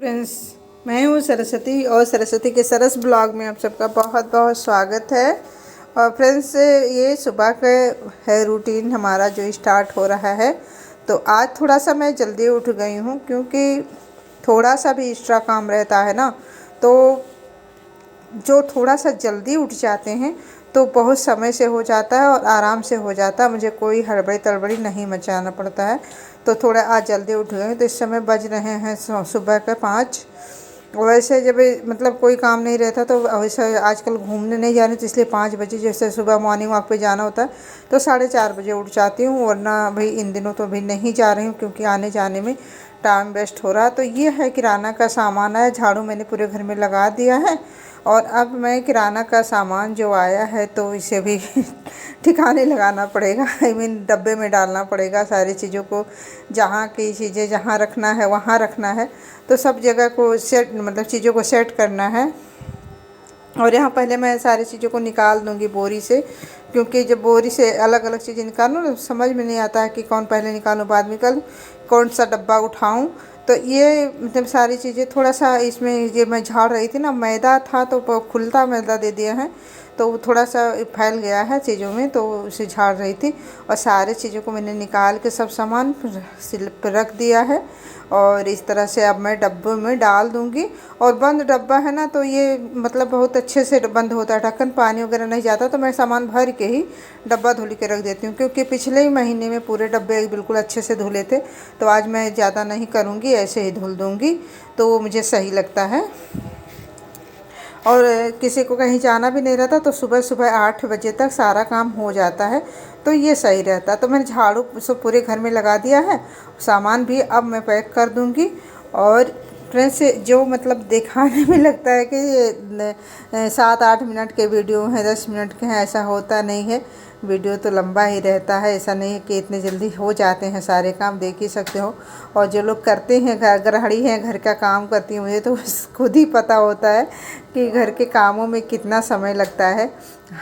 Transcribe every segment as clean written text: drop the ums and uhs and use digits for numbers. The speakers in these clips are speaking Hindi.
फ्रेंड्स, मैं हूँ सरस्वती और सरस्वती के सरस ब्लॉग में आप सबका बहुत बहुत स्वागत है। और फ्रेंड्स, ये सुबह का है रूटीन हमारा जो स्टार्ट हो रहा है। तो आज थोड़ा सा मैं जल्दी उठ गई हूँ क्योंकि थोड़ा सा भी एक्स्ट्रा काम रहता है ना, तो जो थोड़ा सा जल्दी उठ जाते हैं तो बहुत समय से हो जाता है और आराम से हो जाता है। मुझे कोई हड़बड़ी तड़बड़ी नहीं मचाना पड़ता है। तो थोड़ा आज जल्दी उठ गए। तो इस समय बज रहे हैं सुबह के 5। वैसे जब मतलब कोई काम नहीं रहता तो वैसे आजकल घूमने नहीं जाने, तो इसलिए 5 बजे जैसे सुबह मॉर्निंग वॉक पे जाना होता है तो 4:30 बजे उठ जाती हूँ। वरना भाई इन दिनों तो भाई नहीं जा रही हूँ क्योंकि आने जाने में टाइम वेस्ट हो रहा है। तो ये है किराना का सामान है। झाड़ू मैंने पूरे घर में लगा दिया है और अब मैं किराना का सामान जो आया है तो इसे भी ठिकाने लगाना पड़ेगा। आई मीन डब्बे में डालना पड़ेगा सारी चीज़ों को। जहाँ की चीज़ें जहाँ रखना है वहाँ रखना है। तो सब जगह को सेट मतलब चीज़ों को सेट करना है। और यहाँ पहले मैं सारी चीज़ों को निकाल दूँगी बोरी से, क्योंकि जब बोरी से अलग अलग चीज़ें निकालूँ ना समझ में नहीं आता है कि कौन पहले निकालूँ बाद में निकालूँ, कौन सा डब्बा उठाऊँ। तो ये मतलब सारी चीज़ें थोड़ा सा इसमें ये मैं झाड़ रही थी ना, मैदा था तो खुलता मैदा दे दिया है तो वो थोड़ा सा फैल गया है चीज़ों में, तो उसे झाड़ रही थी। और सारे चीज़ों को मैंने निकाल के सब सामान सिल पर रख दिया है। और इस तरह से अब मैं डब्बे में डाल दूँगी। और बंद डब्बा है ना, तो ये मतलब बहुत अच्छे से बंद होता है, ढक्कन पानी वगैरह नहीं जाता। तो मैं सामान भर के ही डब्बा धुल के रख देती हूँ, क्योंकि पिछले ही महीने में पूरे डब्बे बिल्कुल अच्छे से धुले थे। तो आज मैं ज़्यादा नहीं करूँगी, ऐसे ही धुल दूँगी तो वो मुझे सही लगता है। और किसी को कहीं जाना भी नहीं रहता तो सुबह सुबह 8 बजे तक सारा काम हो जाता है, तो ये सही रहता है। तो मैंने झाड़ू सब पूरे घर में लगा दिया है। सामान भी अब मैं पैक कर दूँगी। और फ्रेंड्स, जो मतलब दिखाने में लगता है कि ये 7-8 मिनट के वीडियो हैं, 10 मिनट के हैं, ऐसा होता नहीं है। वीडियो तो लंबा ही रहता है। ऐसा नहीं है कि इतने जल्दी हो जाते हैं सारे काम, देख ही सकते हो। और जो लोग करते हैं, गृहिणी हैं, घर का काम करती हैं, मुझे तो खुद ही पता होता है कि घर के कामों में कितना समय लगता है।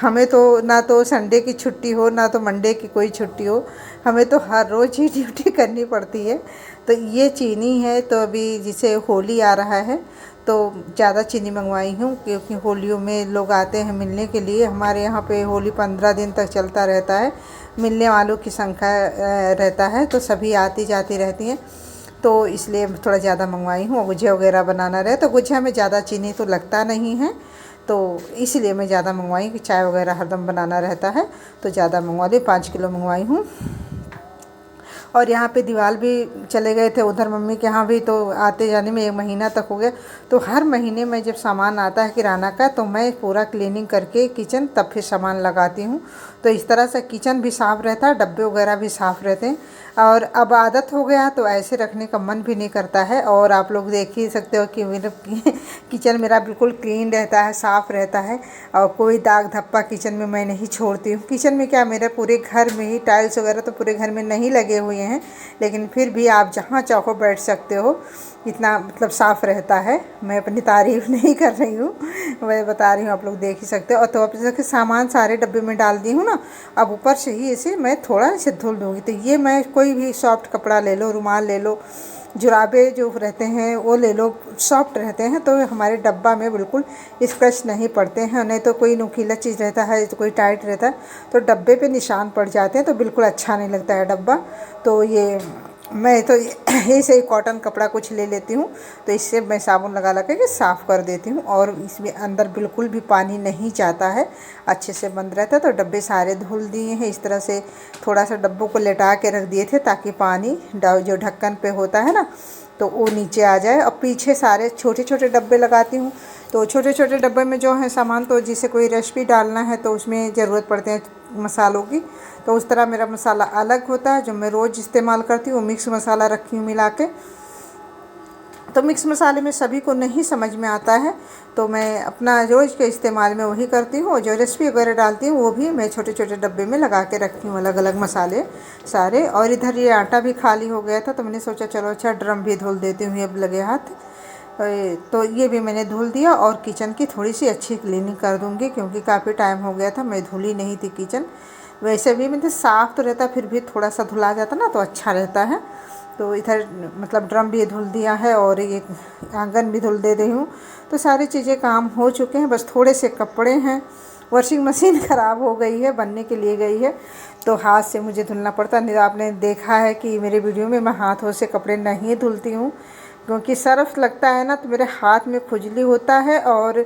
हमें तो ना तो संडे की छुट्टी हो ना तो मंडे की कोई छुट्टी हो, हमें तो हर रोज़ ही ड्यूटी करनी पड़ती है। तो ये चीनी है, तो अभी जिसे होली आ रहा है तो ज़्यादा चीनी मंगवाई हूँ, क्योंकि होलियों में लोग आते हैं मिलने के लिए। हमारे यहाँ पे होली 15 दिन तक चलता रहता है। मिलने वालों की संख्या रहता है, तो सभी आती जाती रहती हैं। तो इसलिए थोड़ा ज़्यादा मंगवाई हूँ। गुझिया वगैरह बनाना रहे तो गुझिया में ज़्यादा चीनी तो लगता नहीं है, तो इसलिए मैं ज़्यादा मंगवाई कि चाय वगैरह हरदम बनाना रहता है तो ज़्यादा मंगवा ली। 5 किलो मंगवाई हूँ। और यहाँ पे दीवाल भी चले गए थे उधर मम्मी के यहाँ भी, तो आते जाने में 1 महीना तक हो गया। तो हर महीने में जब सामान आता है किराना का तो मैं पूरा क्लीनिंग करके किचन तब फिर सामान लगाती हूँ। तो इस तरह से किचन भी साफ़ रहता है, डब्बे वगैरह भी साफ़ रहते हैं। और अब आदत हो गया तो ऐसे रखने का मन भी नहीं करता है। और आप लोग देख ही सकते हो कि मेरा किचन मेरा बिल्कुल क्लीन रहता है, साफ़ रहता है। और कोई दाग धब्बा किचन में मैं नहीं छोड़ती हूँ। किचन में क्या, मेरे पूरे घर में ही टाइल्स वगैरह तो पूरे घर में नहीं लगे हुए हैं, लेकिन फिर भी आप जहाँ चाहो बैठ सकते हो, इतना मतलब साफ़ रहता है। मैं अपनी तारीफ़ नहीं कर रही हूँ, मैं बता रही हूँ, आप लोग देख ही सकते हो। और तो अब जैसे सामान सारे डब्बे में डाल दी हूँ ना, अब ऊपर से ही इसे मैं थोड़ा इसे धुल दूँगी। तो ये मैं कोई भी सॉफ्ट कपड़ा ले लो, रुमाल ले लो, जुराबे जो रहते हैं वो ले लो, सॉफ्ट रहते हैं तो हमारे डब्बा में बिल्कुल स्क्रैच नहीं पड़ते हैं। नहीं तो कोई नुकीला चीज़ रहता है तो कोई टाइट रहता है तो डब्बे पे निशान पड़ जाते हैं, तो बिल्कुल अच्छा नहीं लगता है डब्बा। तो ये मैं तो ऐसे ही कॉटन कपड़ा कुछ ले लेती हूँ, तो इससे मैं साबुन लगा लगा के साफ़ कर देती हूँ। और इसमें अंदर बिल्कुल भी पानी नहीं जाता है, अच्छे से बंद रहता है। तो डब्बे सारे धुल दिए हैं इस तरह से। थोड़ा सा डब्बों को लेटा के रख दिए थे ताकि पानी जो ढक्कन पे होता है ना तो वो नीचे आ जाए। और पीछे सारे छोटे छोटे डब्बे लगाती हूँ। तो छोटे छोटे डब्बे में जो है सामान, तो जिसे कोई रेसिपी डालना है तो उसमें ज़रूरत पड़ते हैं मसालों की, तो उस तरह मेरा मसाला अलग होता है। जो मैं रोज़ इस्तेमाल करती हूँ मिक्स मसाला रखी हूँ मिला के। तो मिक्स मसाले में सभी को नहीं समझ में आता है, तो मैं अपना रोज़ के इस्तेमाल में वही करती हूँ। जो रेसिपी वगैरह डालती हूँ वो भी मैं छोटे छोटे डब्बे में लगा के रखती हूँ, अलग अलग मसाले सारे। और इधर ये आटा भी खाली हो गया था तो मैंने सोचा चलो अच्छा ड्रम भी धुल देती हूँ अब लगे हाथ। तो ये भी मैंने धुल दिया। और किचन की थोड़ी सी अच्छी क्लीनिंग कर दूँगी, क्योंकि काफ़ी टाइम हो गया था मैं धुली नहीं थी किचन। वैसे भी मतलब साफ़ तो रहता, फिर भी थोड़ा सा धुला जाता ना तो अच्छा रहता है। तो इधर मतलब ड्रम भी धुल दिया है और ये आंगन भी धुल दे रही हूँ। तो सारी चीज़ें काम हो चुके हैं, बस थोड़े से कपड़े हैं। वॉशिंग मशीन ख़राब हो गई है, बनने के लिए गई है, तो हाथ से मुझे धुलना पड़ता। नहीं, आपने देखा है कि मेरे वीडियो में मैं हाथों से कपड़े नहीं धुलती हूँ, क्योंकि सर्फ लगता है ना तो मेरे हाथ में खुजली होता है और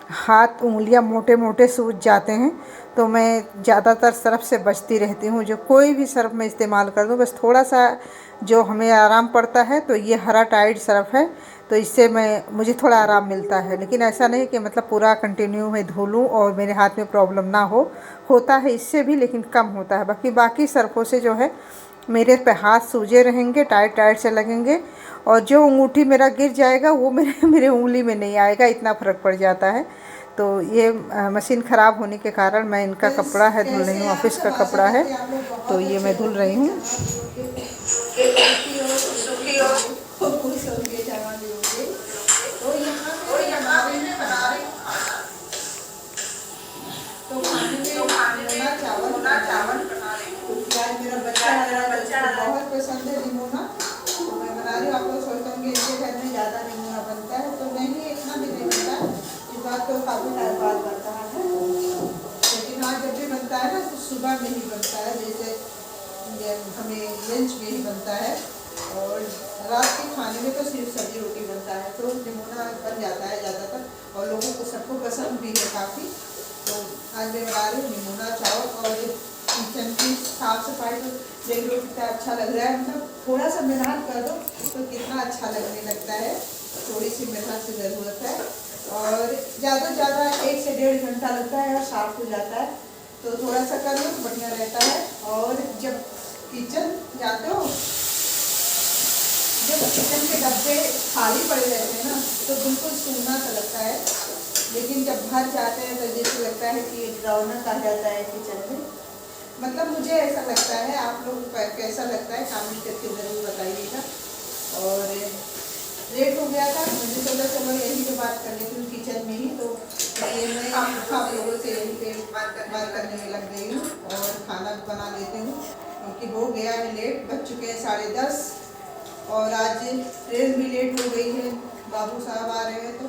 हाथ उंगलियां मोटे मोटे सूज जाते हैं। तो मैं ज़्यादातर सर्फ से बचती रहती हूँ। जो कोई भी सर्फ मैं इस्तेमाल कर दूँ, बस थोड़ा सा जो हमें आराम पड़ता है, तो ये हरा टाइड सर्फ है, तो इससे मुझे थोड़ा आराम मिलता है। लेकिन ऐसा नहीं कि मतलब पूरा कंटिन्यू मैं धो लूँ और मेरे हाथ में प्रॉब्लम ना होता है इससे भी, लेकिन कम होता है। बाकी सर्फ़ों से जो है मेरे पे हाथ सूजे रहेंगे, टाइट टाइट से लगेंगे, और जो अंगूठी मेरा गिर जाएगा वो मेरे उंगली में नहीं आएगा, इतना फ़र्क पड़ जाता है। तो ये मशीन ख़राब होने के कारण मैं इनका कपड़ा है धुल रही हूँ, ऑफिस का कपड़ा है, तो ये मैं धुल रही हूँ। बहुत पसंद है निमोना, तो मैं बना रही हूँ। आप लोग सोचते होंगे इनके घर में ज़्यादा निमोना बनता है, तो नहीं, इतना भी नहीं बनता। इस बात तो काफ़ी टाइम बाद बनता है, लेकिन हाँ जब भी बनता है ना तो सुबह में ही बनता है, जैसे हमें लंच में ही बनता है, और रात के खाने में तो सिर्फ सब्जी रोटी बनता है। तो निमोना बन जाता है ज़्यादातर, और लोगों को सबको पसंद भी है काफ़ी। तो आज मैं बना रही हूँ निमोना चावल, और किचन की साफ़ सफाई तो देख लो कितना अच्छा लग रहा है। मतलब थोड़ा सा मेहनत कर दो तो कितना अच्छा लगने लगता है। थोड़ी सी मेहनत की ज़रूरत है, और ज़्यादा से ज़्यादा 1 से 1.5 घंटा लगता है और साफ़ हो जाता है। तो थोड़ा सा कर लो तो बढ़िया रहता है। और जब किचन जाते हो, जब किचन के डब्बे खाली पड़े रहते हैं ना तो बिल्कुल सूना सा लगता है, लेकिन जब भर जाते हैं तो जैसे लगता है कि रौनक आ जाता है किचन में। मतलब मुझे ऐसा लगता है, आप लोग को कैसा लगता है कमेंट करके ज़रूर बताइएगा। और लेट हो गया था, मुझे सोचा चलो यही पे बात कर लेती हूँ किचन में ही, तो ये मैं आप लोगों से यही पे बात करने में लग गई हूँ, और खाना बना लेती हूँ क्योंकि हो गया है लेट, बज चुके हैं 10:30, और आज ट्रेन भी लेट हो गई है। बाबू साहब आ रहे हैं तो,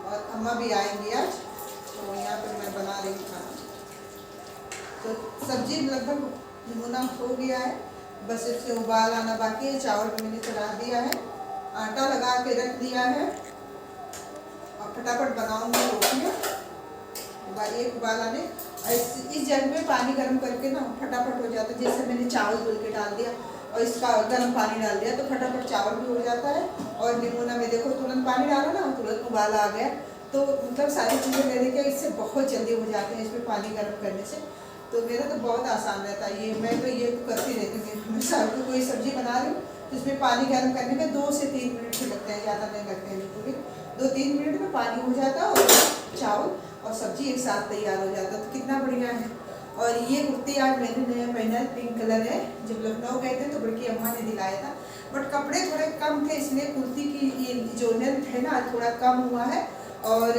और अम्मा भी आएंगी आज, तो यहाँ पर मैं बना रही हूँ खाना। तो सब्जी लगभग निमोना हो गया है, बस इससे उबाल आना बाकी है। चावल भी मैंने चढ़ा दिया है, आटा लगा के रख दिया है, और फटाफट बनाऊंगी रोटियाँ। एक उबाल आने, इस जग में पानी गर्म करके ना फटाफट हो जाता है। जैसे मैंने चावल धुल के डाल दिया और इसका गर्म पानी डाल दिया, तो फटाफट चावल भी हो जाता है। और निमोना में देखो तुरंत पानी डाला ना, तुरंत उबाल आ गया। तो मतलब सारी चीज़ें मैंने क्या, इससे बहुत जल्दी हो जाते हैं इसमें पानी गर्म करने से। तो मेरा तो बहुत आसान रहता है ये, मैं तो ये करती रहती हूँ। हमेशा कोई सब्जी बना रही हूँ तो इसमें पानी गर्म करने में 2 से 3 मिनट ही लगते हैं, ज़्यादा नहीं लगते हैं बिल्कुल भी। 2-3 मिनट में पानी हो जाता है, और चावल और सब्जी एक साथ तैयार हो जाता है। तो कितना बढ़िया है। और ये कुर्ती आज मैंने नया पहना है, पिंक कलर है। जब लखनऊ गए थे तो बड़की अम्मा ने दिलाया था, बट कपड़े थोड़े कम थे, इसलिए कुर्ती की ये जो लेंथ है ना थोड़ा कम हुआ है, और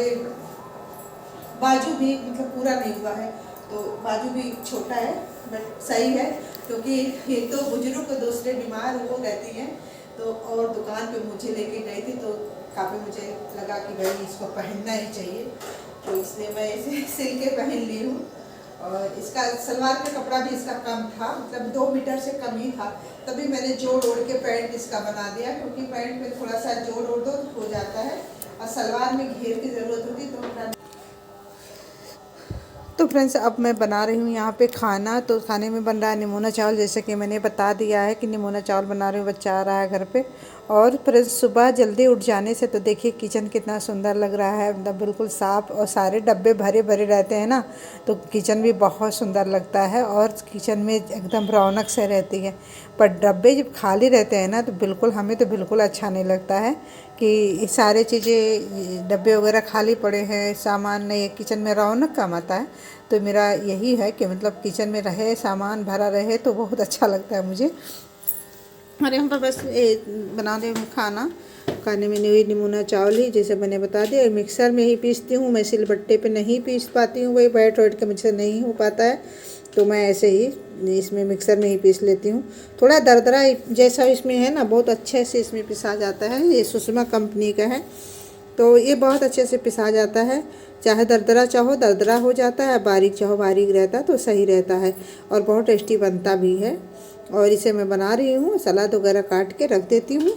बाजू भी मतलब पूरा नहीं हुआ है, तो बाजू भी छोटा है, बट सही है। क्योंकि ये तो बुजुर्ग दूसरे बीमार वो रहती हैं, तो और दुकान पे मुझे लेके गई थी, तो काफ़ी मुझे लगा कि भाई इसको पहनना ही चाहिए, तो इसलिए मैं इसे सिल के पहन ली हूँ। और इसका सलवार का कपड़ा भी इसका कम था, मतलब 2 मीटर से कम ही था, तभी मैंने जोड़ ओढ़ के पैंट इसका बना दिया। क्योंकि पैंट में थोड़ा सा जोड़ ओढ़ दो हो जाता है, और सलवार में घेर की ज़रूरत होती तो फ्रेंड्स अब मैं बना रही हूँ यहाँ पे खाना। तो खाने में बन रहा है निमोना चावल, जैसे कि मैंने बता दिया है कि निमोना चावल बना रही हूँ। बच्चा आ रहा है घर पे, और फ्रेंड्स सुबह जल्दी उठ जाने से तो देखिए किचन कितना सुंदर लग रहा है, मतलब बिल्कुल साफ़, और सारे डब्बे भरे भरे रहते हैं ना, तो किचन भी बहुत सुंदर लगता है, और किचन में एकदम रौनक से रहती है। पर डब्बे जब खाली रहते हैं ना तो बिल्कुल हमें तो बिल्कुल अच्छा नहीं लगता है कि सारे चीज़ें डब्बे वगैरह खाली पड़े हैं, सामान नहीं, किचन में रौनक कम आता है। तो मेरा यही है कि मतलब किचन में रहे, सामान भरा रहे, तो बहुत अच्छा लगता है मुझे। और यहाँ पर बस बना रही हूँ खाना। खाने में वही निमोना चावल ही, जैसे मैंने बता दिया, मिक्सर में ही पीसती हूँ मैं, सिलबट्टे पे नहीं पीस पाती हूँ, वही बैठ के मुझसे नहीं हो पाता है। तो मैं ऐसे ही इसमें मिक्सर में ही पीस लेती हूँ। थोड़ा दरदरा जैसा इसमें है ना, बहुत अच्छे से इसमें पिसा जाता है। ये सुषमा कंपनी का है, तो ये बहुत अच्छे से पिसा जाता है। चाहे दरदरा चाहो दरदरा हो जाता है, बारीक चाहो बारीक रहता है, तो सही रहता है और बहुत टेस्टी बनता भी है। और इसे मैं बना रही हूँ, सलाद वगैरह काट के रख देती हूँ।